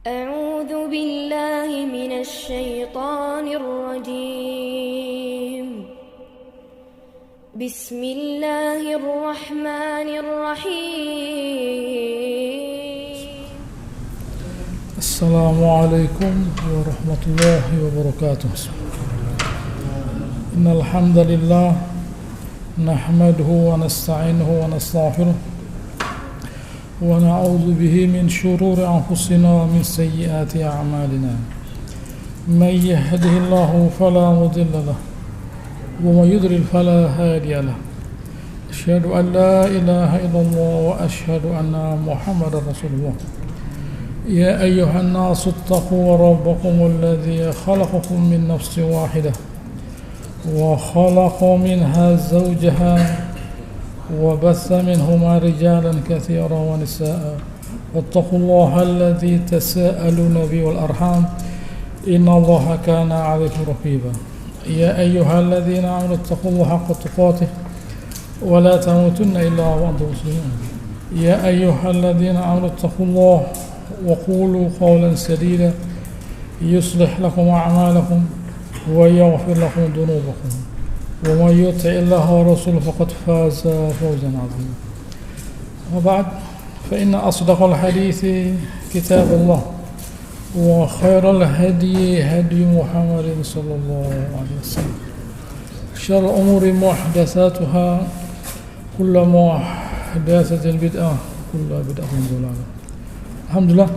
أعوذ بالله من الشيطان الرجيم بسم الله الرحمن الرحيم السلام عليكم ورحمة الله وبركاته. إن الحمد لله نحمده ونستعينه ونستغفره ونعوذ به من شرور أنفسنا ومن سيئات أعمالنا. من يهده الله فلا مضل له ومن يضلل فلا هادي له. أشهد أن لا إله إلا الله وأشهد أن محمدا رسول الله. يا أيها الناس اتقوا ربكم الذي خلقكم من نفس واحدة وخلق منها زوجها وبث منهما رجالا كثيرا ونساء واتقوا الله الذي تساءلون به والأرحام إن الله كان عليكم رقيبا. يا أيها الذين آمنوا اتقوا الله حق تقاته ولا تموتن إلا وأنتم مسلمون. يا أيها الذين آمنوا اتقوا الله وقولوا قولا سديدا يصلح لكم أعمالكم ويغفر لكم ذنوبكم ومن يطع الله ورسوله فقد فاز فوزا عظيما. وبعد فإن أصدق الحديث كتاب الله وخير الهدي هدي محمد صلى الله عليه وسلم. شر الأمور محدثاتها كل محدثة بدعة كل بدعة ضلالة. Alhamdulillah,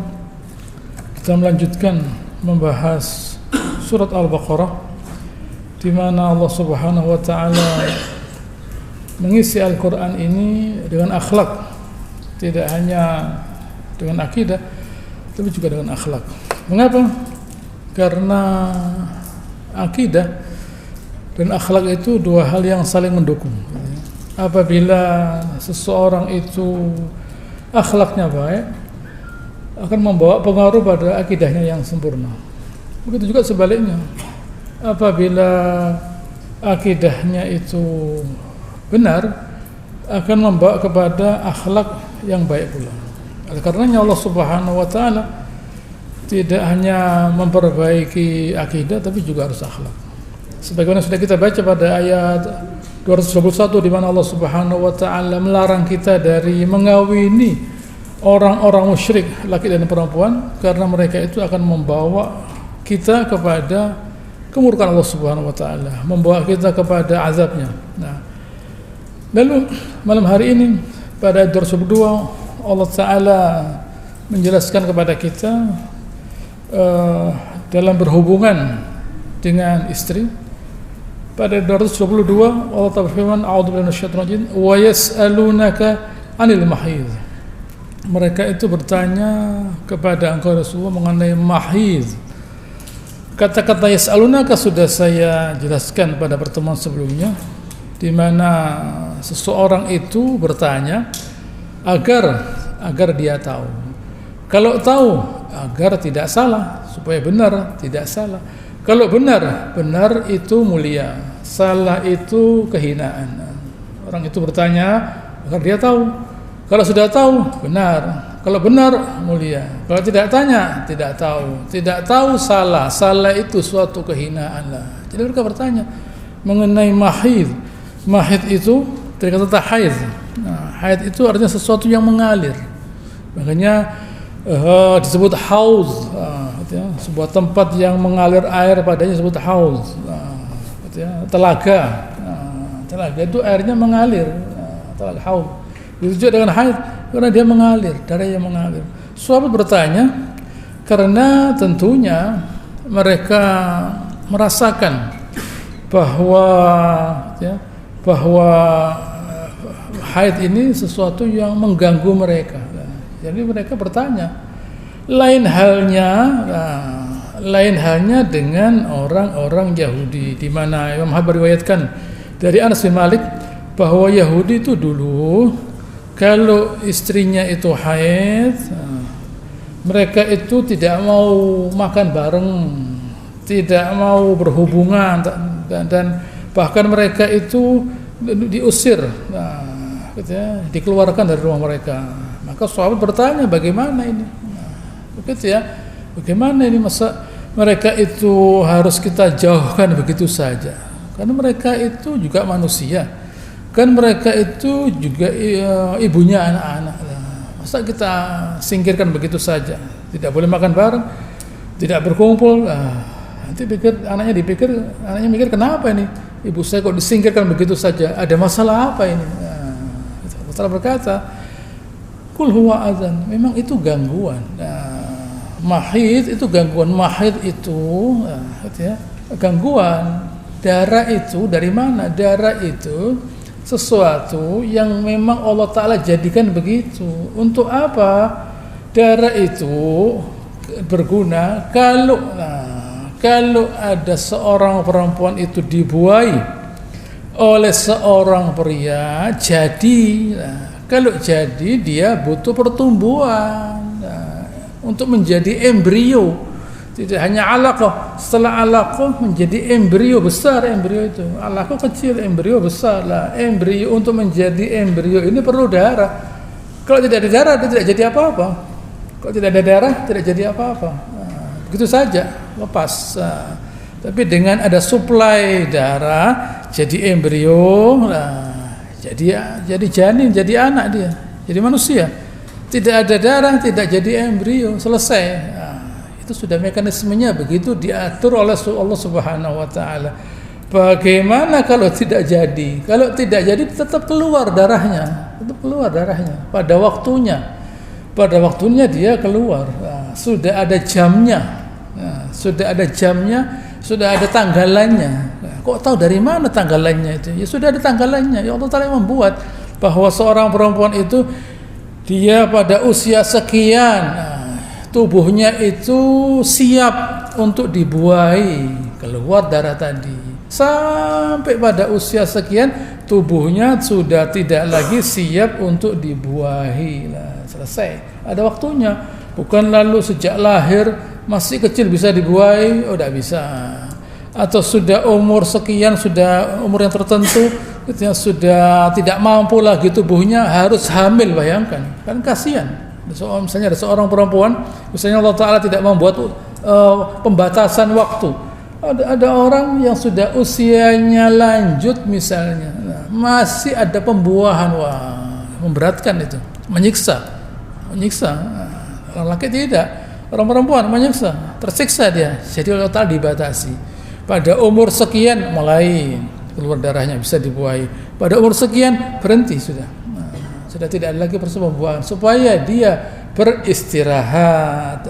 kita melanjutkan membahas surat Al-Baqarah, di mana Allah Subhanahu wa taala mengisi Al-Qur'an ini dengan akhlak, tidak hanya dengan akidah tapi juga dengan akhlak. Mengapa? Karena akidah dan akhlak itu dua hal yang saling mendukung. Apabila seseorang itu akhlaknya baik, akan membawa pengaruh pada akidahnya yang sempurna. Begitu juga sebaliknya, apabila akidahnya itu benar, akan membawa kepada akhlak yang baik pula. Oleh karenanya Allah Subhanahu wa taala tidak hanya memperbaiki akidah tapi juga harus akhlak. Sebagaimana sudah kita baca pada ayat 221 di mana Allah Subhanahu wa taala melarang kita dari mengawini orang-orang musyrik laki dan perempuan, karena mereka itu akan membawa kita kepada kemurkaan Allah Subhanahu wa taala, membawa kita kepada azabnya. Nah, lalu malam hari ini pada ayat 202 Allah taala menjelaskan kepada kita dalam berhubungan dengan istri. Pada ayat 222 Allah taala berfirman, a'udzubillahi minasyaitonir rajim, wa yas'alunaka 'anil mahid. Mereka itu bertanya kepada engkau Rasulullah mengenai mahid. Kata-kata yas'alunaka sudah saya jelaskan pada pertemuan sebelumnya, di mana seseorang itu bertanya agar dia tahu. Kalau tahu, agar tidak salah, supaya benar tidak salah. Kalau benar itu mulia, salah itu kehinaan. Orang itu bertanya agar dia tahu. Kalau sudah tahu, benar. Kalau benar, mulia. Kalau tidak tanya, tidak tahu. Tidak tahu, salah. Salah itu suatu kehinaan lah. Jadi mereka bertanya mengenai mahid. Mahid itu dari kata haid. Nah, haid itu artinya sesuatu yang mengalir. Makanya disebut hauz. Sebuah tempat yang mengalir air padanya disebut hauz. Telaga. Telaga itu airnya mengalir. Telaga hauz. Itu juga dengan haid, karena dia mengalir, darahnya mengalir. Sahabat bertanya karena tentunya mereka merasakan bahwa haid ini sesuatu yang mengganggu mereka. Jadi mereka bertanya. Lain halnya dengan orang-orang Yahudi, di mana Imam Bukhari riwayatkan dari Anas bin Malik bahwa Yahudi itu dulu kalau istrinya itu haid, mereka itu tidak mau makan bareng, tidak mau berhubungan, dan bahkan mereka itu diusir, dikeluarkan dari rumah mereka. Maka sahabat bertanya, bagaimana ini? Begitu ya. Bagaimana ini, masa mereka itu harus kita jauhkan begitu saja? Karena mereka itu juga manusia, kan mereka itu juga ibunya anak-anak. Masa kita singkirkan begitu saja? Tidak boleh makan bareng, tidak berkumpul. Nanti anaknya mikir kenapa ini ibu saya kok disingkirkan begitu saja? Ada masalah apa ini? Allah berkata, kul huwa adzan, memang itu gangguan. Mahid itu gangguan, mahid itu gangguan. Darah itu dari mana? Darah itu sesuatu yang memang Allah Ta'ala jadikan begitu. Untuk apa? Darah itu berguna kalau ada seorang perempuan itu dibuai oleh seorang pria, kalau jadi dia butuh pertumbuhan untuk menjadi embrio. Tidak hanya alaqah, setelah alaqah menjadi embrio besar. Embrio itu alaqah kecil, embrio besar lah. Embrio untuk menjadi embrio ini perlu darah. Kalau tidak ada darah dia tidak jadi apa-apa. Kalau tidak ada darah tidak jadi apa-apa. Begitu saja, lepas. Tapi dengan ada suplai darah jadi embrio, jadi janin, jadi anak dia, jadi manusia. Tidak ada darah tidak jadi embrio, selesai. Itu sudah mekanismenya begitu diatur oleh Allah Subhanahu wa taala. Bagaimana kalau tidak jadi? Kalau tidak jadi tetap keluar darahnya, pada waktunya. Pada waktunya dia keluar. Sudah ada jamnya. Sudah ada tanggalannya. Kok tahu dari mana tanggalannya itu? Ya sudah ada tanggalannya. Ya Allah Taala yang membuat bahwa seorang perempuan itu dia pada usia sekian tubuhnya itu siap untuk dibuai, keluar darah tadi. Sampai pada usia sekian tubuhnya sudah tidak lagi siap untuk dibuahi. Selesai. Ada waktunya. Bukan lalu sejak lahir masih kecil bisa dibuai, tidak bisa. Atau sudah umur sekian, sudah umur yang tertentu, sudah tidak mampu lagi tubuhnya, harus hamil, bayangkan. Kan kasihan. Misalnya ada seorang perempuan, misalnya Allah Ta'ala tidak membuat pembatasan waktu. Ada orang yang sudah usianya lanjut misalnya, masih ada pembuahan, memberatkan itu, menyiksa. Orang laki tidak, orang perempuan menyiksa, tersiksa dia. Jadi Allah Ta'ala dibatasi. Pada umur sekian mulai keluar darahnya bisa dibuai. Pada umur sekian berhenti sudah. Sudah tidak ada lagi proses pembuahan supaya dia beristirahat.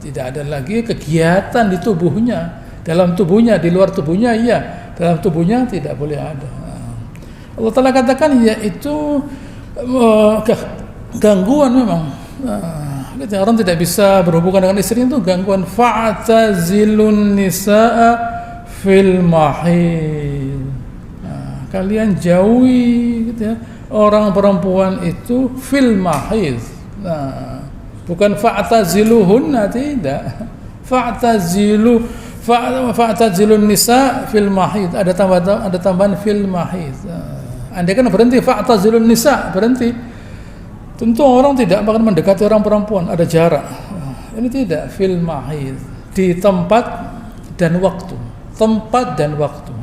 Tidak ada lagi kegiatan di tubuhnya, dalam tubuhnya, di luar tubuhnya iya, dalam tubuhnya tidak boleh ada. Allah Ta'ala katakan yaitu gangguan memang. Orang tidak bisa berhubungan dengan istrinya itu gangguan. Fa'tazilun nisaa fil mahid. Kalian jauhi gitu ya, orang perempuan itu fil mahid. Bukan fa'taziluhunna, tidak. Fa'tazilun nisa fil mahid. Ada tambahan fil mahid. Andai kan berhenti fa'tazilun nisa, berhenti. Tentu orang tidak akan mendekati orang perempuan, ada jarak. Ini tidak, fil mahid, di tempat dan waktu. Tempat dan waktu.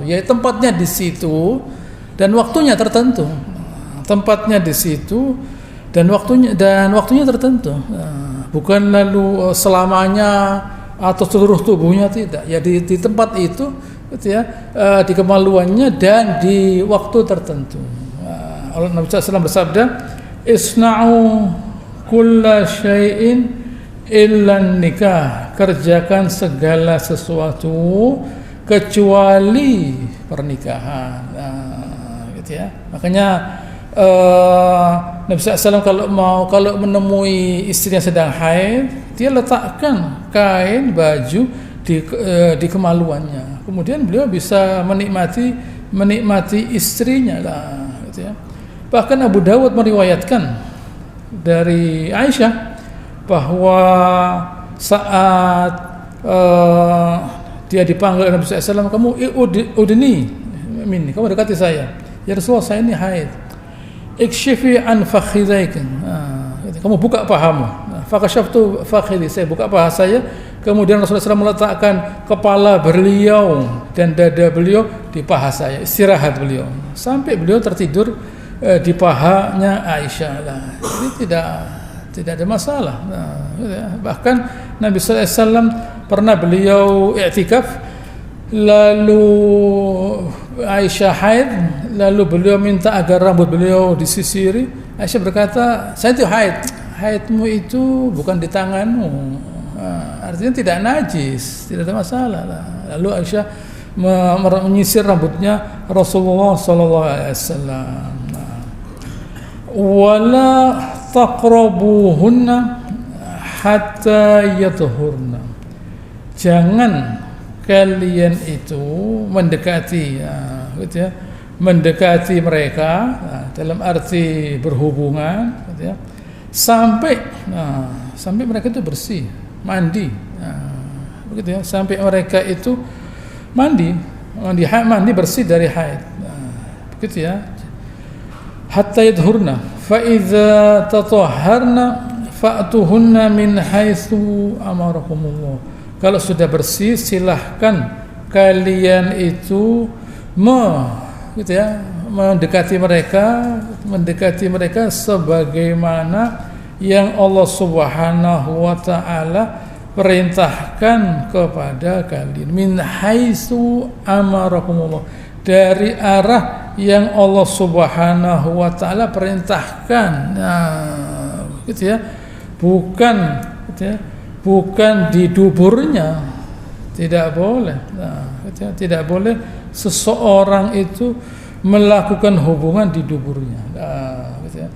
Ya, tempatnya di situ dan waktunya tertentu. Tempatnya di situ dan waktunya tertentu. Bukan lalu selamanya atau seluruh tubuhnya, tidak. Ya di tempat itu gitu ya, di kemaluannya dan di waktu tertentu. Nabi SAW bersabda, isna'u kulla syai'in illa nikah, kerjakan segala sesuatu kecuali pernikahan. Gitu ya. Makanya Nabi SAW kalau menemui istri yang sedang haid, dia letakkan kain baju di kemaluannya. Kemudian beliau bisa menikmati istrinya lah, gitu ya. Bahkan Abu Dawud meriwayatkan dari Aisyah bahwa saat dia dipanggil Nabi SAW, kamu udni minni, kamu dekati saya. Ya Rasulullah, saya ini haid. Ikshifi an fakhidhaik. kamu buka pahamu. Fakashaftu fakhidhi, saya buka paha saya. Kemudian Rasulullah SAW meletakkan kepala beliau dan dada beliau di paha saya, istirahat beliau sampai beliau tertidur di pahanya Aisyah lah. Jadi tidak ada masalah. Bahkan Nabi SAW pernah beliau i'tikaf, lalu Aisyah haid, lalu beliau minta agar rambut beliau disisiri. Aisyah berkata, saya itu haidmu itu bukan di tanganmu, artinya tidak najis, tidak ada masalah lah. Lalu Aisyah menyisir rambutnya Rasulullah SAW. Wala taqrabuhunna hatta yatuhurna, jangan kalian itu mendekati, gitu ya, mendekati mereka dalam arti berhubungan, gitu ya, sampai mereka itu bersih, mandi, begitu ya, sampai mereka itu mandi bersih dari haid, begitu ya. Hatta yadhurna fa idza tatahharna fa'tuhunna min haitsu amarakumullah. Kalau sudah bersih, silahkan kalian itu gitu ya, mendekati mereka sebagaimana yang Allah Subhanahu wa taala perintahkan kepada kalian. Min haitsu amarakumullah, dari arah yang Allah Subhanahu wa taala perintahkan. Gitu ya. Bukan di duburnya, tidak boleh. Gitu ya. Tidak boleh seseorang itu melakukan hubungan di duburnya. Gitu ya.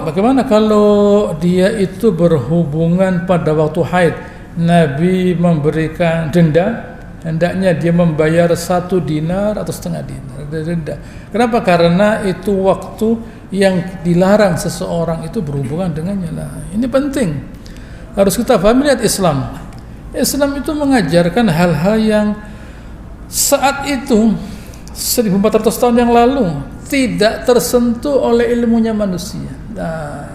Bagaimana kalau dia itu berhubungan pada waktu haid? Nabi memberikan denda. Hendaknya dia membayar 1 dinar atau setengah dinar denda. Kenapa? Karena itu waktu yang dilarang seseorang itu berhubungan dengannya lah. Ini penting, harus kita pahami. Lihat Islam itu mengajarkan hal-hal yang saat itu 1400 tahun yang lalu tidak tersentuh oleh ilmunya manusia. Nah,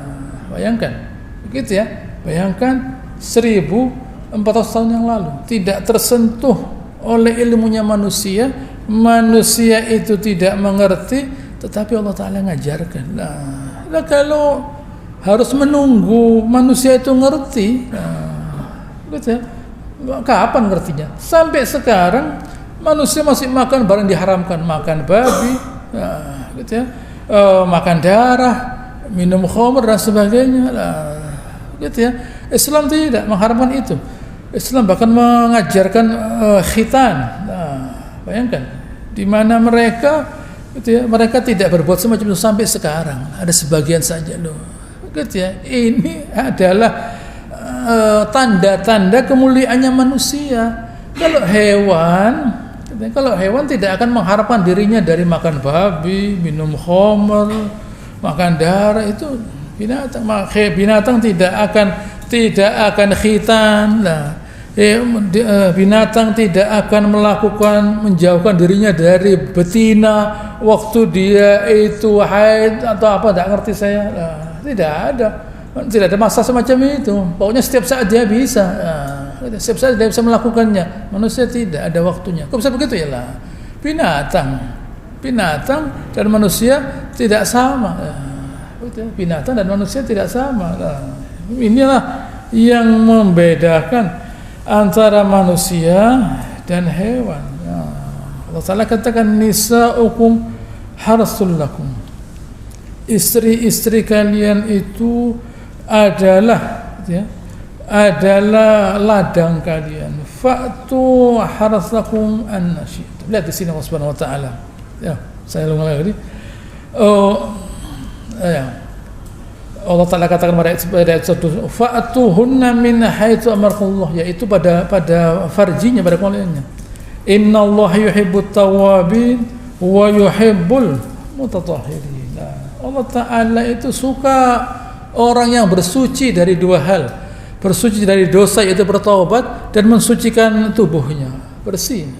bayangkan, begitu ya. Bayangkan 1400 tahun yang lalu tidak tersentuh oleh ilmunya manusia itu tidak mengerti, tetapi Allah Ta'ala ngajarkan. Nah, kalau harus menunggu manusia itu ngerti, gitu ya, kapan ngertinya? Sampai sekarang manusia masih makan barang diharamkan, makan babi, gitu ya, makan darah, minum khamr dan sebagainya, gitu ya. Islam tidak mengharamkan itu. Islam bahkan mengajarkan khitan. Bayangkan di mana mereka, gitu ya, mereka tidak berbuat semacam itu sampai sekarang. Ada sebagian saja loh, gitu ya. Ini adalah tanda-tanda kemuliaannya manusia. Kalau hewan tidak akan mengharapkan dirinya dari makan babi, minum khamr, makan darah. Itu binatang tidak akan khitan lah. Binatang tidak akan menjauhkan dirinya dari betina waktu dia itu haid atau apa, tidak ngerti saya. Tidak ada masa semacam itu. Pokoknya setiap saat dia bisa, setiap saat dia bisa melakukannya. Manusia tidak ada waktunya. Kok bisa begitu ya lah? Binatang dan manusia tidak sama. Binatang dan manusia tidak sama. Inilah yang membedakan antara manusia dan hewan. Allah Ta'ala katakan nisa'ukum harsul lakum, istri-istri kalian itu adalah ladang kalian. Fa'tu harsakum an-nasyi'tum. Lihat di sini Allah Subhanahu wa taala. Ya, saya ulang lagi. Allah Ta'ala katakan pada ayat 1, fa'tuhunna min haitsu amarakumullah, yaitu pada farjinya, pada kelaminnya. Innallaha yuhibbut tawwabin wa yuhibbul mutatahhirin. Allah Ta'ala itu suka orang yang bersuci dari 2 hal. Bersuci dari dosa, yaitu bertaubat, dan mensucikan tubuhnya, bersih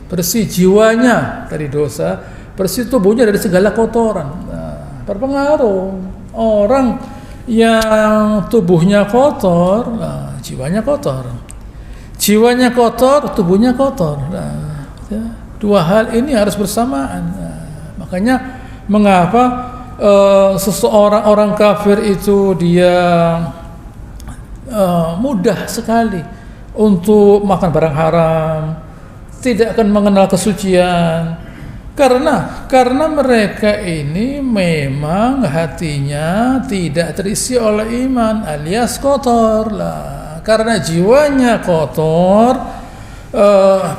jiwanya dari dosa, bersih tubuhnya dari segala kotoran. Berpengaruh orang yang tubuhnya kotor, nah, jiwanya kotor. Jiwanya kotor, tubuhnya kotor. Nah, ya, dua hal ini harus bersamaan. Nah, makanya mengapa seseorang orang kafir itu dia mudah sekali untuk makan barang haram, tidak akan mengenal kesucian. Karena mereka ini memang hatinya tidak terisi oleh iman alias kotor lah. Karena jiwanya kotor,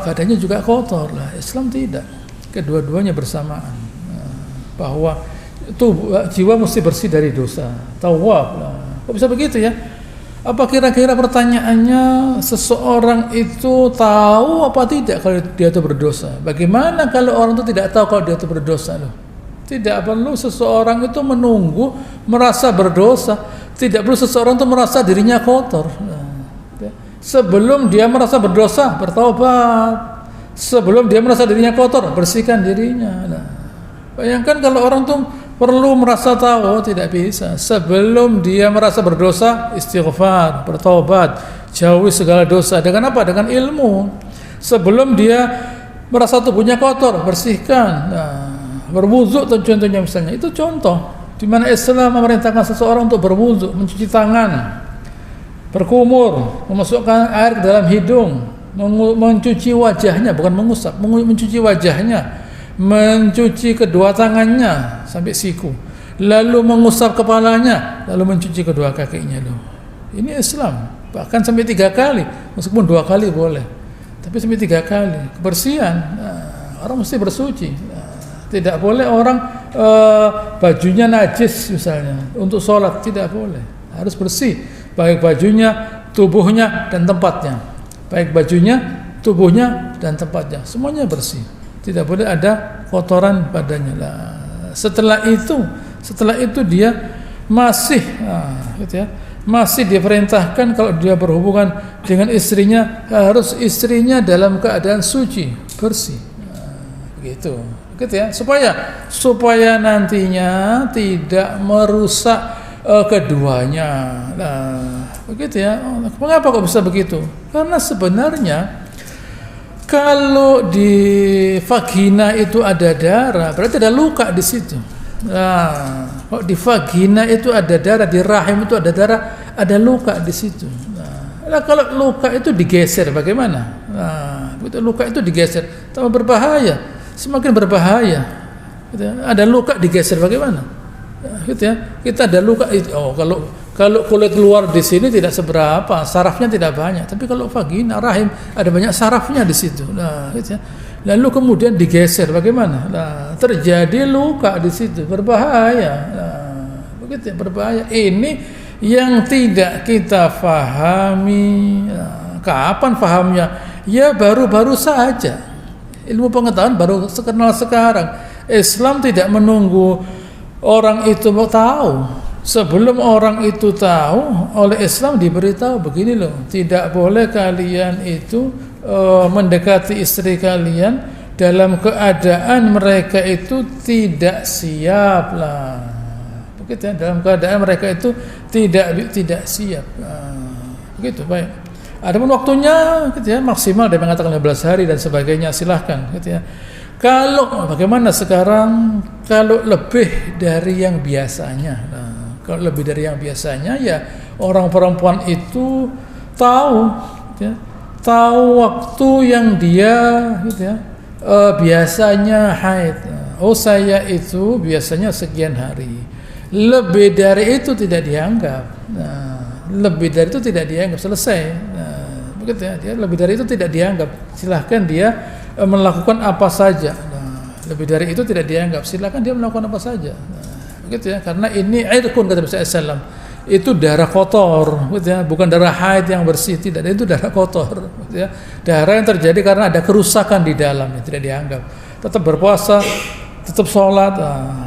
badannya juga kotor lah. Islam tidak, kedua-duanya bersamaan. Bahwa jiwa mesti bersih dari dosa, tawab lah. Kok bisa begitu ya? Apa kira-kira pertanyaannya, seseorang itu tahu apa tidak kalau dia itu berdosa? Bagaimana kalau orang itu tidak tahu kalau dia itu berdosa loh? Tidak perlu seseorang itu menunggu merasa berdosa. Tidak perlu seseorang itu merasa dirinya kotor. Sebelum dia merasa berdosa, bertobat. Sebelum dia merasa dirinya kotor, bersihkan dirinya. Nah, bayangkan kalau orang itu perlu merasa tahu, tidak bisa. Sebelum dia merasa berdosa, istighfar, bertobat, jauhi segala dosa. Dengan apa? Dengan ilmu. Sebelum dia merasa tubuhnya kotor, bersihkan. Nah, berwudu contohnya misalnya. Itu contoh di mana Islam memerintahkan seseorang untuk berwudu, mencuci tangan, berkumur, memasukkan air ke dalam hidung, mencuci wajahnya, bukan mengusap, mencuci wajahnya, mencuci kedua tangannya sampai siku, lalu mengusap kepalanya, lalu mencuci kedua kakinya loh. Ini Islam, bahkan sampai 3 kali, meskipun 2 kali boleh, tapi sampai 3 kali kebersihan. Nah, orang mesti bersuci. Nah, tidak boleh orang bajunya najis misalnya untuk sholat, tidak boleh, harus bersih, baik bajunya, tubuhnya dan tempatnya, baik bajunya, tubuhnya dan tempatnya, semuanya bersih. Tidak boleh ada kotoran badannya lah. Setelah itu dia masih, gitu ya, masih diperintahkan kalau dia berhubungan dengan istrinya, harus istrinya dalam keadaan suci, bersih, begitu ya, supaya nantinya tidak merusak keduanya. Nah, begitu ya. Mengapa kok bisa begitu? Karena sebenarnya kalau di vagina itu ada darah, berarti ada luka di situ. Nah, kalau di vagina itu ada darah, di rahim itu ada darah, ada luka di situ. Nah, kalau luka itu digeser, bagaimana? Nah, itu luka itu digeser, tambah berbahaya, semakin berbahaya. Gitu ya. Ada luka digeser, bagaimana? Gitu ya. Kita ada luka itu. Oh, kalau kulit luar di sini tidak seberapa, sarafnya tidak banyak. Tapi kalau vagina, rahim ada banyak sarafnya di situ. Nah, gitu ya. Lalu kemudian digeser, bagaimana? Nah, terjadi luka di situ, berbahaya. Nah, begitu ya, berbahaya. Ini yang tidak kita fahami. Nah, kapan fahamnya? Ya baru-baru saja. Ilmu pengetahuan baru kenal sekarang. Islam tidak menunggu orang itu mau tahu. Sebelum orang itu tahu, oleh Islam diberitahu begini loh, tidak boleh kalian itu mendekati istri kalian dalam keadaan mereka itu tidak siap lah. Begitu ya, dalam keadaan mereka itu tidak siap. Begitu, baik. Adapun waktunya gitu ya, maksimal dia mengatakan 15 hari dan sebagainya, silahkan gitu ya. Kalau bagaimana sekarang kalau lebih dari yang biasanya? Nah, kalau lebih dari yang biasanya ya orang perempuan itu tahu ya, tahu waktu yang dia gitu ya, biasanya haid. Oh, saya itu biasanya sekian hari. Lebih dari itu tidak dianggap. Nah, lebih dari itu tidak dianggap, selesai. Nah, begitu ya, dia lebih dari itu tidak dianggap. Silahkan dia melakukan apa saja. Nah, lebih dari itu tidak dianggap. Silahkan dia melakukan apa saja. Nah, begitu ya, karena ini irkun kata Nabi SAW, itu darah kotor, gitu ya, bukan darah haid yang bersih, tidak, itu darah kotor, gitu ya, darah yang terjadi karena ada kerusakan di dalamnya, tidak dianggap. Tetap berpuasa, tetap sholat,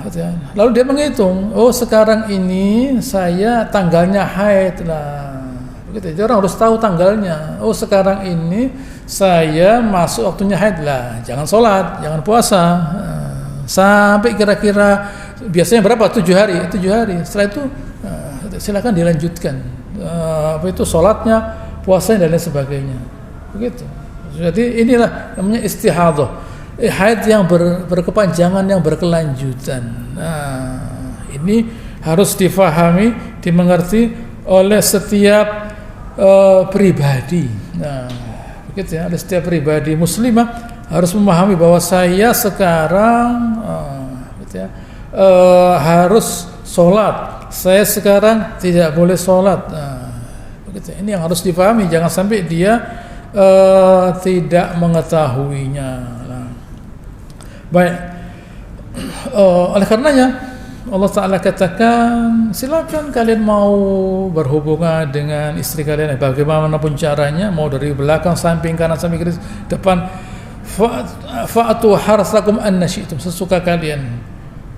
gitu ya. Lalu dia menghitung, oh sekarang ini saya tanggalnya haid lah, begitu. Jadi orang harus tahu tanggalnya. Oh sekarang ini saya masuk waktunya haid lah, jangan sholat, jangan puasa, sampai kira-kira biasanya berapa? 7 hari. Setelah itu silakan dilanjutkan. Apa itu sholatnya, puasanya dan lain sebagainya. Begitu. Jadi inilah namanya istihadhah. Haid yang berkepanjangan, yang berkelanjutan. Nah, ini harus difahami, dimengerti oleh setiap pribadi. Nah, begitu ya. Oleh setiap pribadi muslimah harus memahami bahwa saya sekarang gitu ya, harus sholat. Saya sekarang tidak boleh sholat. Nah, begitu. Ini yang harus difahami. Jangan sampai dia tidak mengetahuinya. Nah, baik. Oleh karenanya Allah Ta'ala katakan, silakan kalian mau berhubungan dengan istri kalian bagaimanapun caranya, mau dari belakang, samping, kanan, samping, kiri, depan, fa'atu harsakum anna syi'tum, sesuka kalian.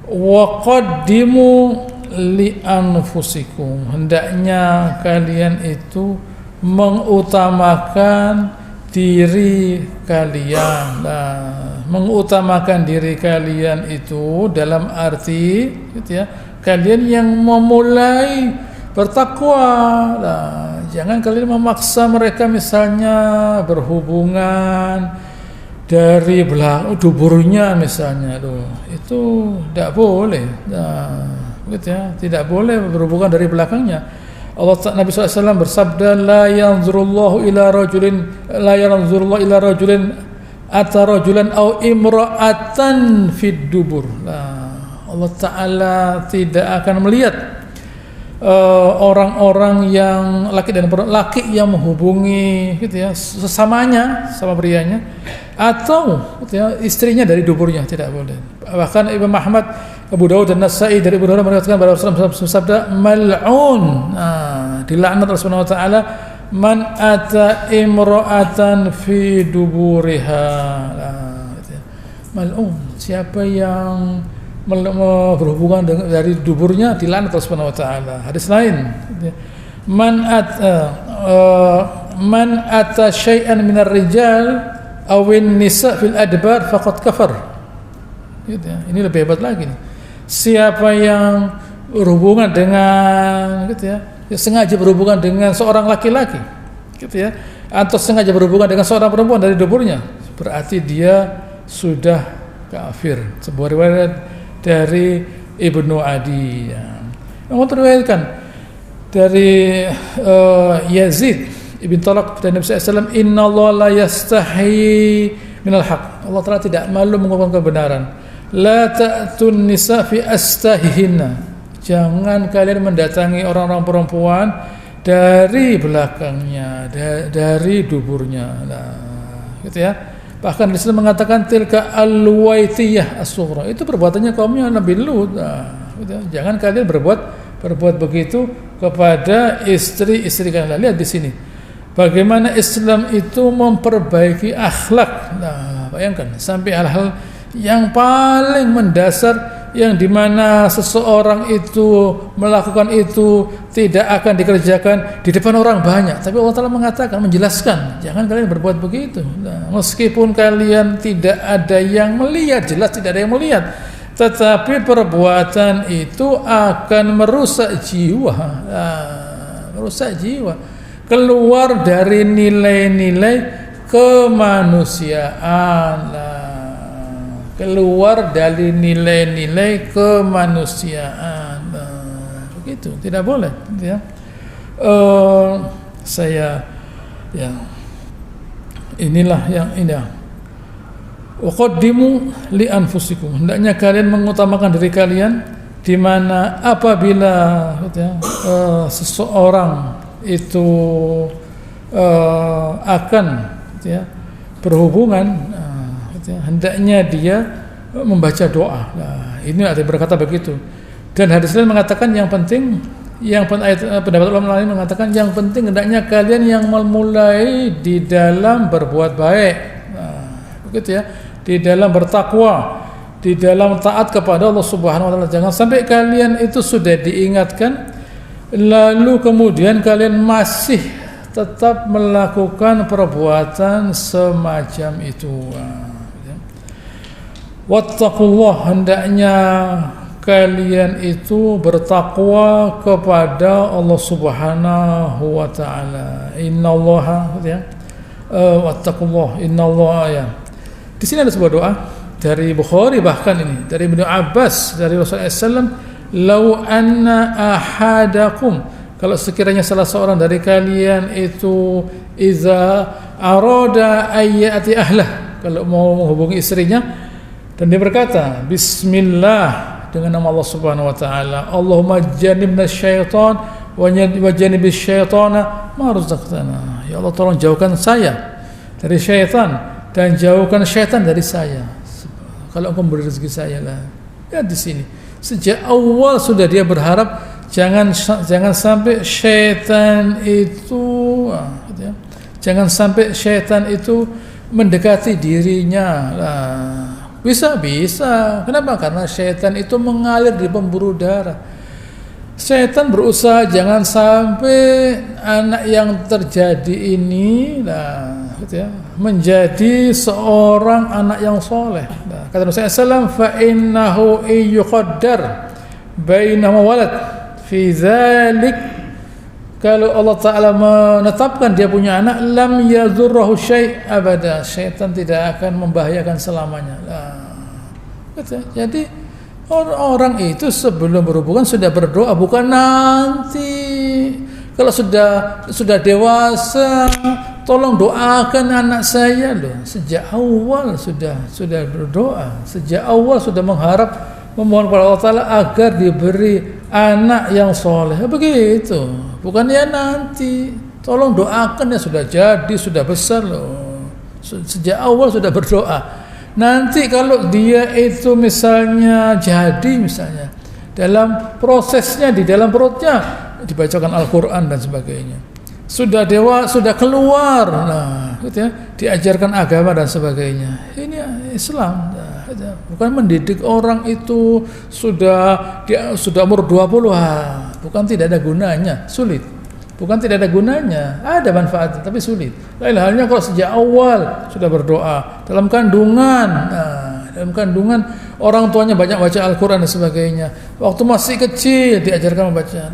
Wa qaddimu li anfusikum, hendaknya kalian itu mengutamakan diri kalian. Nah, mengutamakan diri kalian itu dalam arti gitu ya, kalian yang memulai bertakwa. Nah, jangan kalian memaksa mereka misalnya berhubungan dari belakang duburnya misalnya, itu tidak boleh. Nah, gitu ya, tidak boleh berhubungan dari belakangnya. Nabi SAW bersabda, la yanzurullahu ila rajulin ata rajulan au imra'atan fid dubur. Allah Ta'ala tidak akan melihat orang-orang yang laki dan perempuan, laki yang menghubungi gitu ya, sesamanya, sama prianya, atau gitu ya, istrinya dari duburnya, tidak boleh. Bahkan Imam Ahmad, Abu Dawud dan Nasai dari Abu Hurairah mengatakan bahwa Rasulullah bersabda, mal'un, dilaknat Allah Subhanahu wa taala man ata imra'atan fi duburiha. Mal'un, siapa yang berhubungan dengan dari duburnya, dilaknat Allah Subhanahu wa taala. Hadis lain, man ata syai'an minar rijal awin nisa fil adbar faqad kafar. Gitu ya. Ini lebih hebat lagi nih. Siapa yang berhubungan dengan gitu ya, sengaja berhubungan dengan seorang laki-laki gitu ya, atau sengaja berhubungan dengan seorang perempuan dari duburnya, berarti dia sudah kafir. Sebuah riwayat dari Ibnu Adi yang meriwayatkan dari Yazid ibn Talaq dan Nabi SAW, inna Allah la yastahi minal haq. Allah Ta'ala tidak malu mengungkapkan kebenaran. La ta'tun nisa fi astahihinna, jangan kalian mendatangi orang-orang perempuan dari belakangnya, dari duburnya. Nah, gitu ya. Bahkan Islam mengatakan tilka al-waitiyah as-sughra, itu perbuatannya kaumnya Nabi Lut. Nah, gitu ya. Jangan kalian berbuat begitu kepada istri-istri kalian. Lihat di sini bagaimana Islam itu memperbaiki akhlak. Nah, bayangkan sampai hal-hal yang paling mendasar yang dimana seseorang itu melakukan itu tidak akan dikerjakan di depan orang banyak, tapi Allah Ta'ala mengatakan, menjelaskan, jangan kalian berbuat begitu. Nah, meskipun kalian tidak ada yang melihat, jelas tidak ada yang melihat, tetapi perbuatan itu akan merusak jiwa. Merusak jiwa, keluar dari nilai-nilai kemanusiaan. Keluar dari nilai-nilai kemanusiaan. Begitu, tidak boleh ya. Inilah yang indah. Waqaddimu li anfusikum, hendaknya kalian mengutamakan diri kalian, di mana apabila seseorang itu akan berhubungan, hendaknya dia membaca doa. Nah, ini ada yang berkata begitu. Dan hadis lain mengatakan yang penting, pendapat ulama lain mengatakan yang penting hendaknya kalian yang memulai di dalam berbuat baik. Nah, begitu ya, di dalam bertakwa, di dalam taat kepada Allah Subhanahu wa taala. Jangan sampai kalian itu sudah diingatkan lalu kemudian kalian masih tetap melakukan perbuatan semacam itu. Wattaqullah, hendaknya kalian itu bertakwa kepada Allah Subhanahu wa taala. Innallaha ya. Wattaqullah innallaha ya. Di sini ada sebuah doa dari Bukhari, bahkan ini dari Ibnu Abbas dari Rasulullah SAW, lau anna ahadakum, kalau sekiranya salah seorang dari kalian itu iza arada ayyati ahlah, kalau mau menghubungi istrinya dan dia berkata bismillah, dengan nama Allah Subhanahu wa taala, Allahumma jannibna syaitan wa janibis syaitana ma razaqtana, ya Allah tolong jauhkan saya dari syaitan dan jauhkan syaitan dari saya kalau Engkau memberi rezeki saya lah. Ya di sini sejak awal sudah dia berharap jangan sampai syaitan itu jangan sampai syaitan itu mendekati dirinya lah. Bisa. Kenapa? Karena syaitan itu mengalir di pembuluh darah. Syaitan berusaha jangan sampai anak yang terjadi ini menjadi seorang anak yang soleh. Kata Rasulullah SAW, fa innahu yuqaddar bainahuma walad fi dzalik, kalau Allah Ta'ala menetapkan dia punya anak, lam yazurrahu syai' abada, syaitan tidak akan membahayakan selamanya. Jadi orang itu sebelum berhubungan sudah berdoa, bukan nanti. Kalau sudah dewasa, tolong doakan anak saya loh. Sejak awal sudah berdoa, sejak awal sudah mengharap, memohon kepada Allah Ta'ala agar diberi anak yang soleh. Begitu, bukan ya nanti. Tolong doakan ya, sudah jadi, sudah besar loh. Sejak awal sudah berdoa. Nanti kalau dia itu misalnya jadi, misalnya dalam prosesnya di dalam perutnya dibacakan Al-Quran dan sebagainya, sudah sudah keluar, diajarkan agama dan sebagainya. Ini Islam. Bukan mendidik orang itu sudah umur 20, bukan tidak ada gunanya, sulit. Bukan tidak ada gunanya, ada manfaatnya tapi sulit. Lain halnya kalau sejak awal sudah berdoa, dalam kandungan orang tuanya banyak baca Al-Quran dan sebagainya. Waktu masih kecil diajarkan membaca.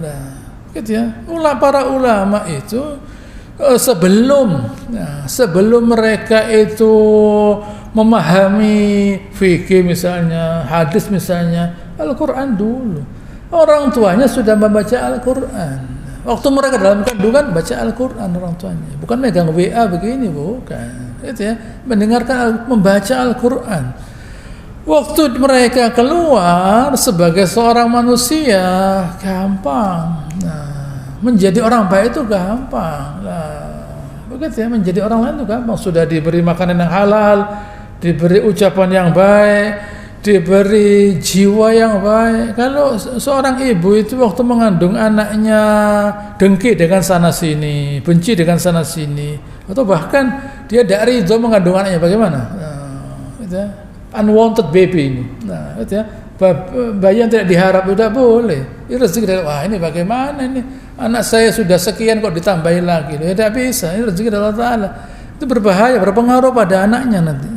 Gitu ya. Para ulama itu sebelum mereka itu memahami fikih misalnya, hadis misalnya, Al-Quran dulu. Orang tuanya sudah membaca Al-Quran. Waktu mereka dalam kandungan baca Al-Quran orang tuanya, bukan megang WA begini, bukan. Itu ya, membaca Al-Quran. Waktu mereka keluar sebagai seorang manusia gampang. Menjadi orang baik itu gampang. Begitu ya, menjadi orang lain itu gampang. Sudah diberi makanan yang halal, diberi ucapan yang baik, diberi jiwa yang baik. Kalau seorang ibu itu waktu mengandung anaknya dengki dengan sana sini, benci dengan sana sini, atau bahkan dia tidak ridho mengandung anaknya, bagaimana? Unwanted baby ini. Bayi yang tidak diharap tidak boleh. Ini rezeki dari ini bagaimana ini? Anak saya sudah sekian kok ditambahin lagi. Tidak bisa. Ini rezeki dari Allah Ta'ala. Itu berbahaya, berpengaruh pada anaknya nanti.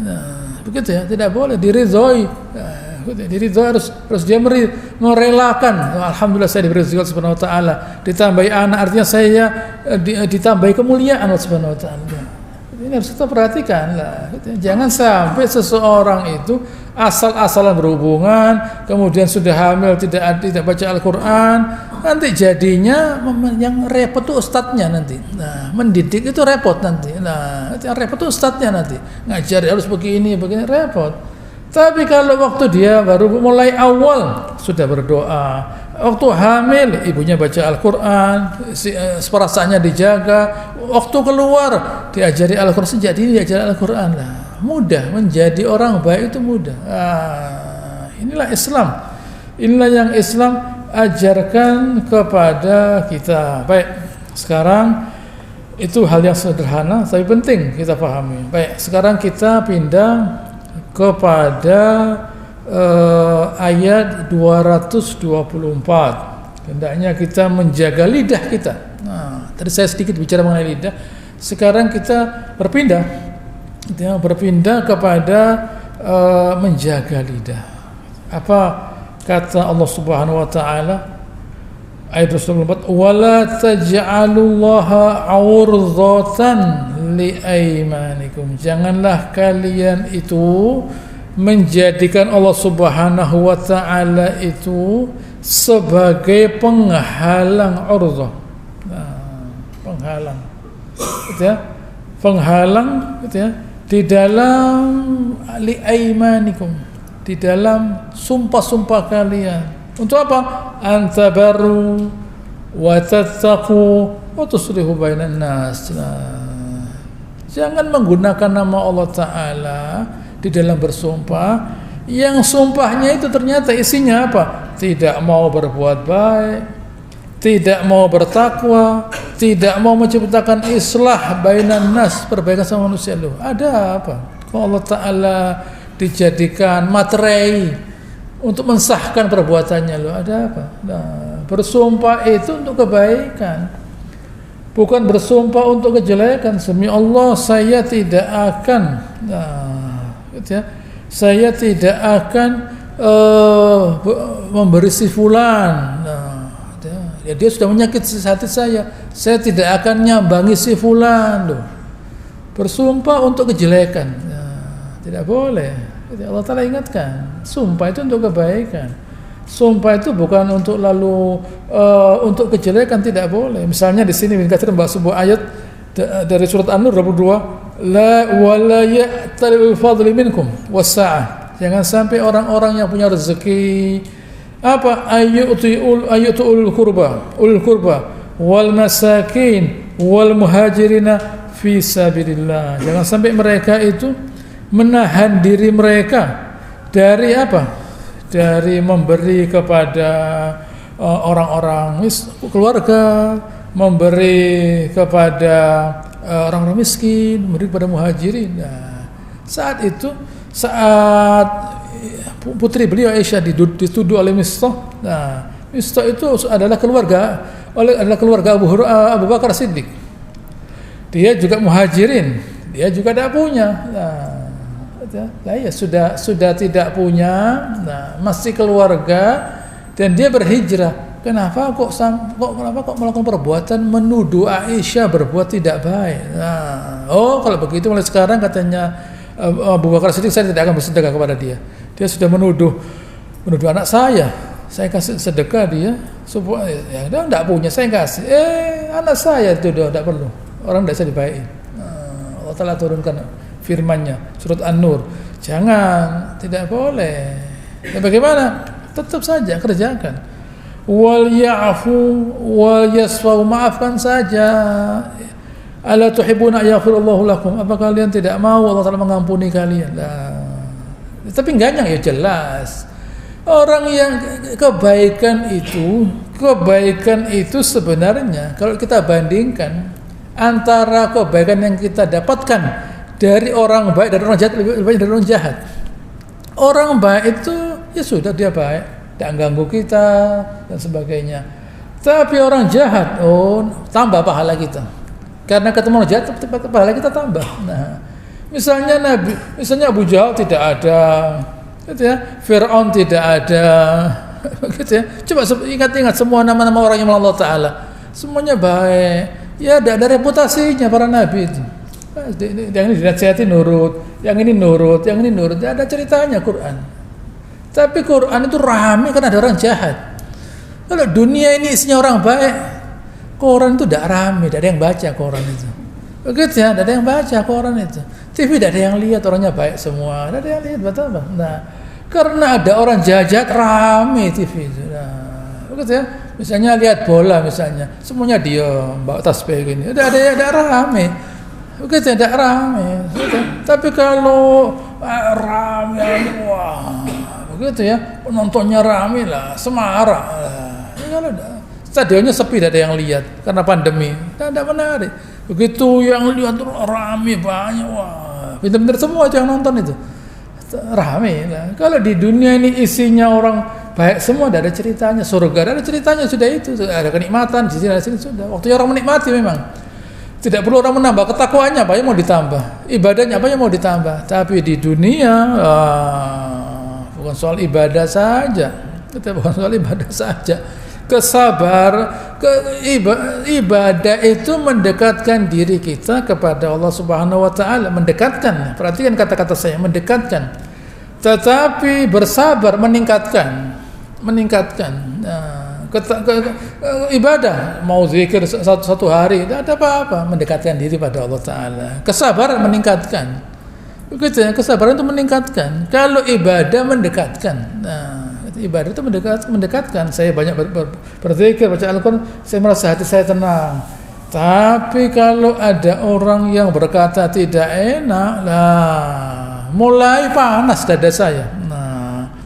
Begitu ya, tidak boleh diridhoi. Diridhoi harus dia merelakan. Alhamdulillah saya diberi rezeki Subhanahu wa taala, ditambahi anak, artinya saya ditambahi kemuliaan Allah Subhanahu wa taala. Ini harus kita perhatikan lah. Jangan sampai seseorang itu asal-asalan berhubungan, kemudian sudah hamil tidak baca Al-Quran, nanti jadinya yang repot tuh ustadznya nanti. Mendidik itu repot nanti. Yang repot tuh ustadznya nanti. Ngajar harus begini repot. Tapi kalau waktu dia baru mulai awal sudah berdoa, waktu hamil ibunya baca Al-Quran, perasaannya dijaga, waktu keluar diajari Al-Quran, sejak dini diajari Al-Quran lah. Mudah menjadi orang baik itu mudah. Inilah Islam. Inilah yang Islam ajarkan kepada kita. Baik, sekarang itu hal yang sederhana tapi penting kita pahami. Baik, sekarang kita pindah kepada ayat 224. Hendaknya kita menjaga lidah kita. Tadi saya sedikit bicara mengenai lidah. Sekarang kita berpindah kepada menjaga lidah. Apa Kata Allah Subhanahu wa taala ayat 24, wala taj'alullaha 'urdhatan liaimanikum. Janganlah kalian itu menjadikan Allah Subhanahu wa taala itu sebagai penghalang urdhah. Penghalang. Gitu ya. Penghalang gitu ya di dalam liaimanikum, di dalam sumpah-sumpah kalian. Untuk apa? Antabaru wa tattaqu wa tuslihu bainan nas. Jangan menggunakan nama Allah Ta'ala di dalam bersumpah yang sumpahnya itu ternyata isinya apa? Tidak mau berbuat baik, tidak mau bertakwa, tidak mau menciptakan islah bainan nas, perbaikan sama manusia. Loh, ada apa? Kalau Allah Ta'ala dijadikan materai untuk mensahkan perbuatannya, loh, ada apa? Nah, bersumpah itu untuk kebaikan, bukan bersumpah untuk kejelekan. Demi Allah saya tidak akan, gitu ya, saya tidak akan memberi si fulan. Ya, dia sudah menyakiti hati saya tidak akan nyambangi si fulan. Loh, bersumpah untuk kejelekan, tidak boleh. Allah Ta'ala ingatkan, sumpah itu untuk kebaikan. Sumpah itu bukan untuk lalu untuk kejelekan, tidak boleh. Misalnya di sini Ibnu Katsir membahas sebuah ayat dari surat An-Nur 22, la wala ya'talil fadli minkum was-sa'ah. Jangan sampai orang-orang yang punya rezeki apa ayyutul qurba wal masakin wal muhajirina fi sabilillah. Jangan sampai mereka itu menahan diri mereka dari apa? Dari memberi kepada orang-orang keluarga, memberi kepada orang-orang miskin, memberi kepada muhajirin. Nah, saat itu, saat putri beliau Aisyah dituduh oleh Mistah. Nah, Mistah itu adalah keluarga Abu Bakar Siddiq. Dia juga muhajirin, dia juga tidak punya. Nah, ya sudah tidak punya, nah, masih keluarga dan dia berhijrah. Kenapa kok melakukan perbuatan menuduh Aisyah berbuat tidak baik? Nah, kalau begitu mulai sekarang katanya Abu Bakar Siddiq, saya tidak akan bersedekah kepada dia. Dia sudah menuduh anak saya kasih sedekah dia, supaya ya dia tidak punya, saya kasih. Anak saya itu tidak perlu, orang tidak bisa dibaiki. Allah Ta'ala turunkan firman-Nya surat An-Nur, jangan, tidak boleh. Ya, bagaimana? Tetap saja kerjakan. Wal ya'fu wal yasfu, maafkan saja. Ala tuhibbuna yaghfirullahu lakum? Apa kalian tidak mau Allah Ta'ala mengampuni kalian? Tapi enggaknya ya jelas. Orang yang kebaikan itu sebenarnya kalau kita bandingkan antara kebaikan yang kita dapatkan dari orang baik dan orang jahat, lebih baik dari orang jahat. Orang baik itu ya sudah, dia baik, tidak ganggu kita dan sebagainya. Tapi orang jahat, tambah pahala kita. Karena ketemu orang jahat, pahala kita tambah. Nah, misalnya Abu Jahal tidak ada, gitu ya, Fir'aun tidak ada, gitu ya. Coba ingat semua nama-nama orang yang melawan Allah Ta'ala, semuanya baik. Ya, tidak ada reputasinya para nabi itu. Yang ini dinasihati nurut, yang ini nurut, yang ini nurut. Tidak ada ceritanya Quran. Tapi Quran itu ramai karena ada orang jahat. Kalau dunia ini isinya orang baik, Quran itu tidak ramai, tidak ada yang baca Quran itu. Begitu ya, tidak ada yang baca Quran itu. TV tidak ada yang lihat, orangnya baik semua. Tidak ada yang lihat, betul apa? Nah, karena ada orang jahat ramai TV itu. Nah, begitu ya. Misalnya lihat bola misalnya, semuanya diam, bawa tasbih gini. Tidak ramai. Begitu, tidak ramai. Tapi kalau ramai, wah, begitu ya, penontonnya ramai lah, semarak. Kalau stadionnya sepi, tidak ada yang lihat karena pandemi, tidak menarik. Begitu yang lihat ramai banyak, wah, benar-benar semua yang nonton itu ramai. Nah, kalau di dunia ini isinya orang baik semua, tidak ada ceritanya. Surga tidak ada ceritanya, sudah itu, ada kenikmatan di sini sudah. Waktunya orang menikmati memang. Tidak perlu orang menambah ketakwaannya, apa yang mau ditambah, ibadahnya apa yang mau ditambah. Tapi di dunia bukan soal ibadah saja, Kita bukan soal ibadah saja. Ibadah itu mendekatkan diri kita kepada Allah Subhanahu wa taala, mendekatkan. Perhatikan kata-kata saya, mendekatkan. Tetapi bersabar meningkatkan. Ibadah mau zikir satu hari tidak ada apa-apa, mendekatkan diri pada Allah taala. Kesabaran meningkatkan. Begitu ya, kesabaran itu meningkatkan. Kalau ibadah mendekatkan. Ibadah itu mendekatkan. Saya banyak berzikir, baca Al-Quran, saya merasa hati saya tenang. Tapi kalau ada orang yang berkata tidak enak, mulai panas dada saya.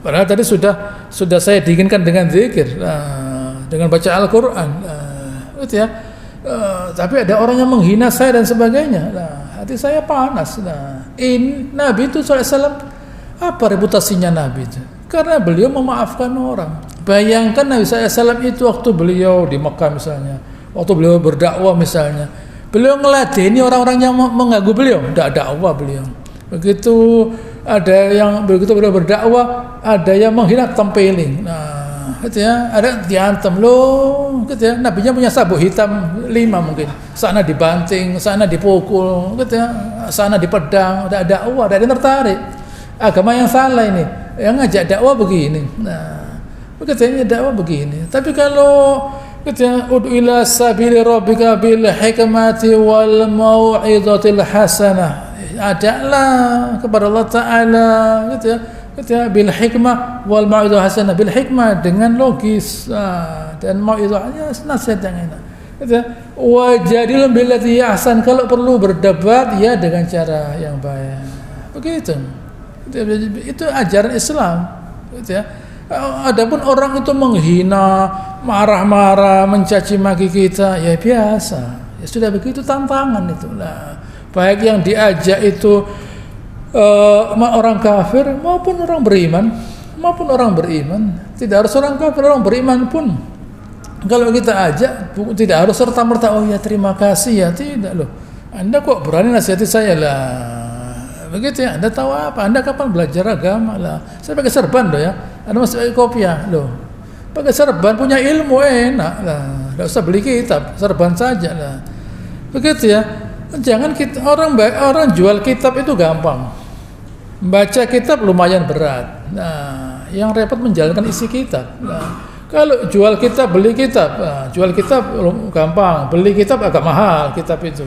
Padahal tadi sudah saya diinginkan dengan zikir, dengan baca Al-Quran, gitu ya. Tapi ada orang yang menghina saya dan sebagainya. Hati saya panas. Nabi itu SAW, apa reputasinya Nabi itu? Karena beliau memaafkan orang. Bayangkan Nabi SAW itu waktu beliau di Mekah misalnya, waktu beliau berdakwah misalnya, beliau ngeladeni orang-orang yang mengganggu beliau, tidak dakwah beliau. Begitu beliau berdakwah, ada yang menghina, tempeling. Gitu ya, ada diantem loh, gitu ya. Nabinya punya sabuk hitam 5 mungkin. Sana dibanting, sana dipukul, gitu ya. Sana dipedang, ada dakwah, ada yang tertarik. Agama yang salah ini, yang ngajak dakwah begini. Katanya dakwah begini. Tapi kalau katanya ud'u ila sabili rabbika bil hikmati wal mau'izatil hasanah, ajaklah kepada Allah taala, gitu ya. Katanya bil hikmah wal mau'izatil hasanah, bil hikmah dengan logis dan mau'izahnya nasihat yang enak. Katanya wajadil billati ahsan, kalau perlu berdebat ya dengan cara yang baik. Begitu. Itu ajaran Islam, gitu ya. Adapun orang itu menghina, marah-marah, mencaci maki kita, ya biasa. Ya sudah begitu, tantangan itulah. Baik yang diajak itu orang kafir maupun orang beriman, tidak harus orang kafir, orang beriman pun kalau kita ajak tidak harus serta-merta oh ya terima kasih ya, tidak loh. Anda kok berani nasihati saya lah. Begitu ya, Anda tahu apa? Anda kapan belajar agama lah? Saya pakai serban loh ya. Anda masih pakai kopiah loh. Pakai serban punya ilmu enak lah. Tidak usah beli kitab, serban saja lah. Begitu ya. Jangan orang jual kitab itu gampang. Baca kitab lumayan berat. Nah, yang repot menjalankan isi kitab. Nah, kalau jual kitab, beli kitab, jual kitab gampang, beli kitab agak mahal kitab itu.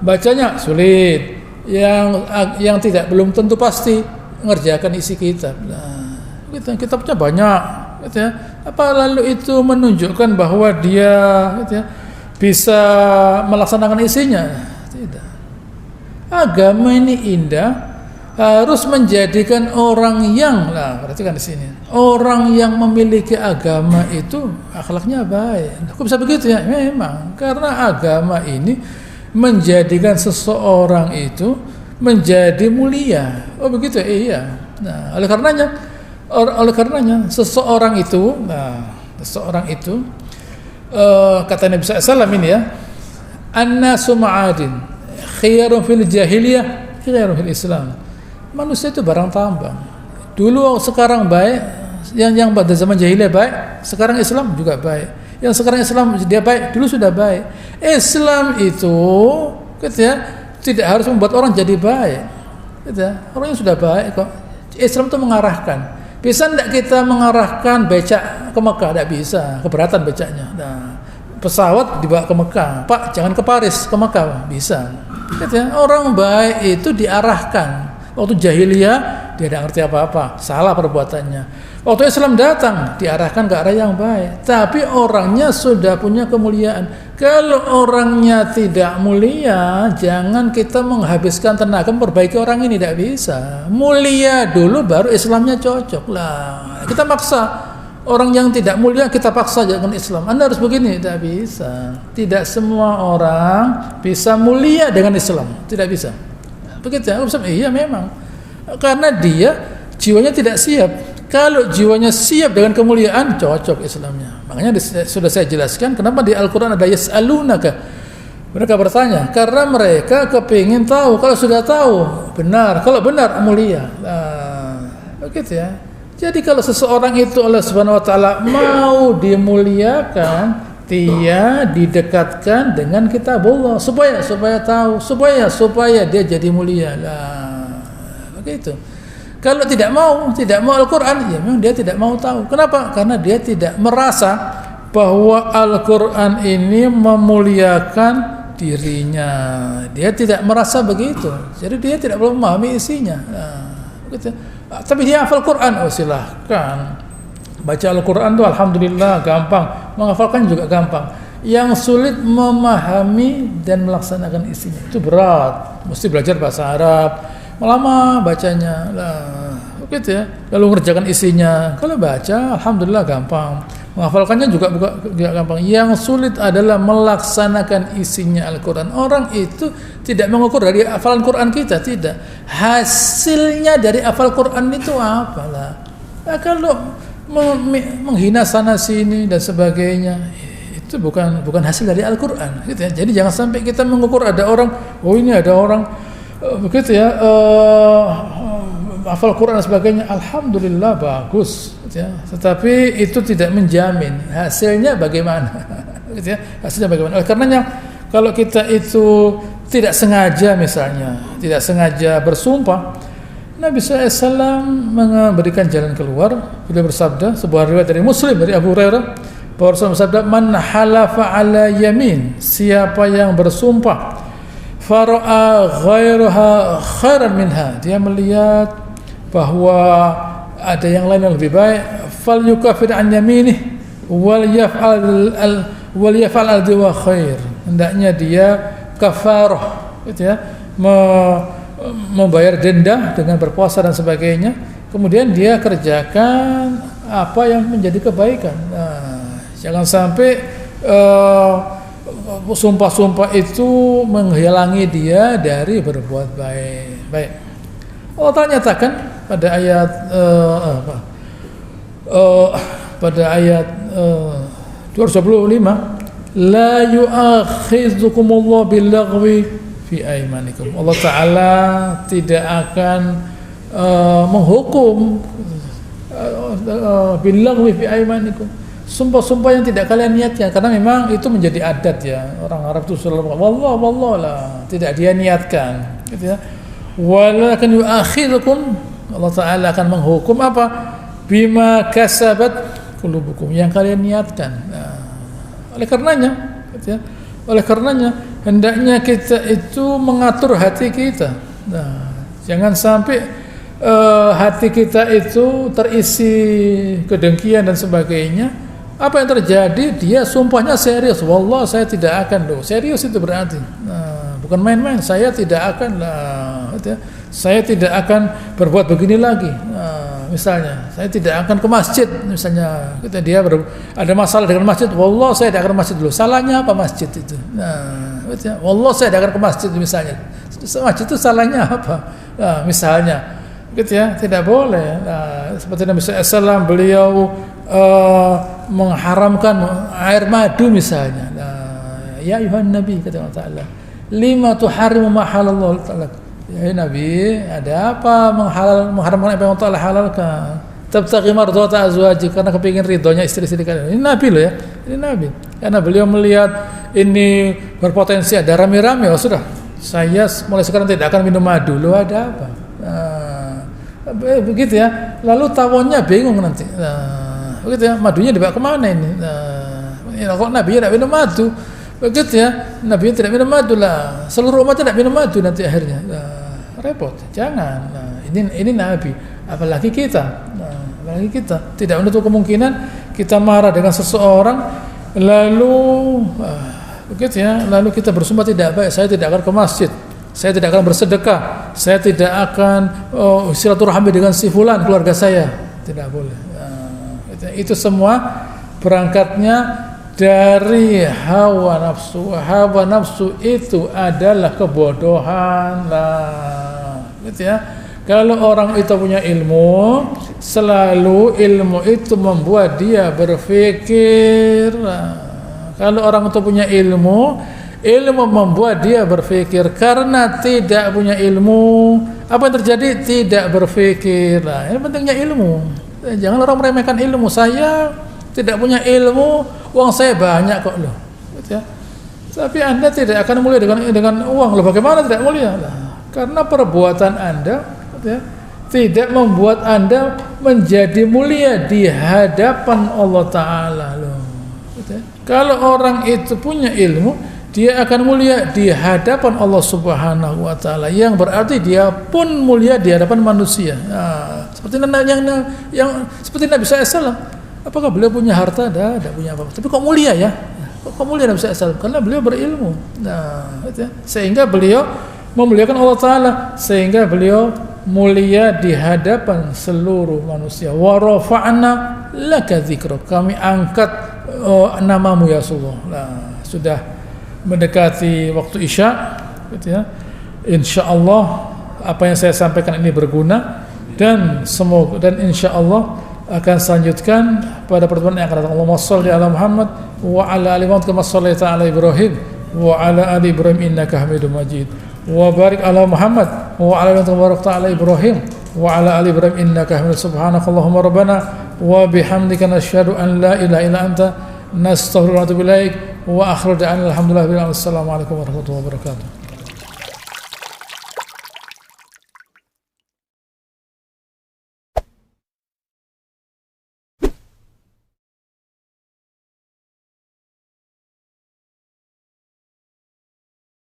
Bacanya sulit. Yang belum tentu pasti mengerjakan isi kitab. Nah, kitabnya banyak, gitu ya. Apa lalu itu menunjukkan bahwa dia, gitu ya, bisa melaksanakan isinya? Tidak. Agama ini indah, harus menjadikan orang yang, perhatikan di sini, orang yang memiliki agama itu akhlaknya baik. Kok bisa begitu ya? Memang karena agama ini menjadikan seseorang itu menjadi mulia. Oh begitu, iya. Nah, oleh karenanya seseorang itu, kata Nabi SAW ini ya, annasu ma'adin khiyarun fil jahiliyah khiyarun fil Islam. Manusia itu barang tambang. Dulu sekarang baik, yang pada zaman jahiliyah baik, sekarang Islam juga baik. Yang sekarang Islam dia baik, dulu sudah baik. Islam itu tidak harus membuat orang jadi baik. Orang yang sudah baik kok. Islam itu mengarahkan. Bisa tidak kita mengarahkan becak ke Mekah? Tidak bisa, keberatan becaknya. Nah, pesawat dibawa ke Mekah, Pak jangan ke Paris, ke Mekah. Bisa. Orang baik itu diarahkan. Waktu jahiliyah dia tidak ngerti apa-apa, salah perbuatannya. Waktu Islam datang diarahkan ke arah yang baik, tapi orangnya sudah punya kemuliaan. Kalau orangnya tidak mulia, jangan kita menghabiskan tenaga memperbaiki orang ini, tidak bisa. Mulia dulu baru Islamnya cocok lah. Kita paksa orang yang tidak mulia, kita paksa jangan Islam. Anda harus begini, tidak bisa. Tidak semua orang bisa mulia dengan Islam, tidak bisa. Begitu ya, iya memang. Karena dia jiwanya tidak siap. Kalau jiwanya siap dengan kemuliaan, cocok Islamnya. Makanya sudah saya jelaskan kenapa di Al-Quran ada yas'alunaka. Mereka bertanya karena mereka kepingin tahu. Kalau sudah tahu benar, kalau benar mulia. Begitu ya. Jadi kalau seseorang itu Allah Subhanahu wa taala mau dimuliakan, dia didekatkan dengan kitabullah supaya tahu, supaya dia jadi mulia. Lah, begitu. Kalau tidak mau Al-Qur'an, ya memang dia tidak mau tahu. Kenapa? Karena dia tidak merasa bahwa Al-Qur'an ini memuliakan dirinya. Dia tidak merasa begitu. Jadi dia tidak perlu memahami isinya. Nah, begitu. Tapi dia hafal Quran, oh silahkan. Baca Al-Quran itu alhamdulillah gampang, menghafalkan juga gampang. Yang sulit memahami dan melaksanakan isinya itu berat. Mesti belajar bahasa Arab, lama bacanya lah, begitu ya. Lalu mengerjakan isinya. Kalau baca alhamdulillah gampang, menghafalkannya juga gampang. Yang sulit adalah melaksanakan isinya Al-Quran. Orang itu tidak mengukur dari hafalan Quran kita, tidak. Hasilnya dari hafal Quran itu apalah? Nah, kalau menghina sana sini dan sebagainya, itu bukan hasil dari Al-Quran, gitu ya. Jadi jangan sampai kita mengukur ada orang, oh ini ada orang begitu ya, hafal Quran dan sebagainya, alhamdulillah bagus, gitu ya. Tetapi itu tidak menjamin hasilnya bagaimana, gitu ya. Hasilnya bagaimana? Oleh karenanya kalau kita itu tidak sengaja, misalnya tidak sengaja bersumpah, Nabi SAW memberikan jalan keluar. Beliau bersabda, sebuah riwayat dari Muslim dari Abu Hurairah, bahwa Rasulullah bersabda, man halafa ala yamin, siapa yang bersumpah fara'a ghairaha khairan minha, dia melihat bahwa ada yang lain yang lebih baik, fal yukafir an yaminih wal yaf'al al-diwa khair, hendaknya dia kafarah, gitu ya, membayar denda dengan berpuasa dan sebagainya, kemudian dia kerjakan apa yang menjadi kebaikan. Nah, jangan sampai sumpah-sumpah itu menghalangi dia dari berbuat baik. Allah Ta'ala nyatakan pada ayat pada ayat 225, la yu'akhidzukumullahu billaghwi fi aimanikum. Allah Ta'ala tidak akan menghukum billaghwi fi aimanikum, sumpah-sumpah yang tidak kalian niatkan, karena memang itu menjadi adat ya, orang Arab itu selalu wallah lah, tidak dia niatkan, gitu ya. Walakin yu'akhidzukum, Allah Ta'ala akan menghukum apa? Bima kasabat qulubukum, yang kalian niatkan. Nah, oleh karenanya, gitu ya, oleh karenanya hendaknya kita itu mengatur hati kita. Nah, jangan sampai hati kita itu terisi kedengkian dan sebagainya. Apa yang terjadi? Dia sumpahnya serius. Wallah saya tidak akan loh. Serius itu berarti. Nah, bukan main-main. Saya tidak akan lah. Saya tidak akan berbuat begini lagi. Nah, misalnya, saya tidak akan ke masjid. Misalnya, dia ada masalah dengan masjid. Wallah saya tidak akan ke masjid dulu. Salahnya apa masjid itu? Nah, wallah saya tidak akan ke masjid misalnya. Masjid itu salahnya apa? Nah, misalnya, gitu ya, tidak boleh. Nah, seperti Nabi SAW, beliau mengharamkan air madu misalnya. Nah, ya ayuhan Nabi, kata Allah Ta'ala, lima tuharimu ma halallahu ta'ala. Ya Nabi, ada apa mengharamkan apa yang Allah Ta'ala halalkan? Tabtaghi mardhata azwajik, karena kepingin ridhonya istri-istri kalian. Ini Nabi loh ya, ini Nabi. Karena beliau melihat ini berpotensi ada rame-rame, oh sudah, saya mulai sekarang tidak akan minum madu. Loh ada apa? Nah, begitu ya. Lalu tawonnya bingung nanti. Nah, begitu ya, madunya dibawa kemana ini? Nah, kok Nabi tidak minum madu? Begitu ya, Nabi tidak minum madu lah. Seluruh umat tidak minum madu nanti akhirnya. Nah, repot. Jangan. Nah, ini Nabi. Apalagi kita. Nah, apalagi kita tidak menutup kemungkinan kita marah dengan seseorang, lalu begitu ya, lalu kita bersumpah tidak baik. Saya tidak akan ke masjid. Saya tidak akan bersedekah. Saya tidak akan silaturahmi dengan si fulan keluarga saya. Tidak boleh. Nah, itu semua berangkatnya dari hawa nafsu. Hawa nafsu itu adalah kebodohan lah, gitu ya. Kalau orang itu punya ilmu, selalu ilmu itu membuat dia berpikir. Nah, kalau orang itu punya ilmu membuat dia berpikir. Karena tidak punya ilmu, apa yang terjadi? Tidak berpikir. Nah, ini pentingnya ilmu. Jangan orang meremehkan ilmu. Saya tidak punya ilmu, uang saya banyak kok loh. Gitu ya. Tapi Anda tidak akan mulia dengan uang. Loh, bagaimana tidak mulia? Nah, karena perbuatan Anda gitu ya, tidak membuat Anda menjadi mulia di hadapan Allah Ta'ala loh. Gitu ya. Kalau orang itu punya ilmu, dia akan mulia di hadapan Allah Subhanahu wa Ta'ala, yang berarti dia pun mulia di hadapan manusia. Nah, seperti seperti Nabi SAW. Apakah beliau punya harta? Tidak punya apa-apa. Tapi kok mulia ya? Kok mulia Nabi SAW? Karena beliau berilmu. Nah, gitu ya. Sehingga beliau memuliakan Allah Ta'ala, sehingga beliau mulia di hadapan seluruh manusia. Wa rafa'na laka dzikra. Kami angkat namamu ya Rasulullah. Nah, sudah mendekati waktu Isya gitu ya. Insyaallah apa yang saya sampaikan ini berguna, dan semoga dan insyaallah akan selanjutkan pada pertemuan yang akan datang. Allahumma shalli ala Muhammad wa ala ali Muhammad kama shallaita ala Ibrahim wa ala ali Ibrahim innaka Hamidum Majid. Wa barik ala Muhammad wa ala ali Muhammad ala Ibrahim wa ala ali Ibrahim innaka Hamidum. Subhanakallahumma rabbana wa bihamdika nasyhadu an la ilaha illa anta nastaghfiruka wa natubu ilaik. Wa akhiru da'ana alhamdulillah. Assalamualaikum warahmatullahi wabarakatuh.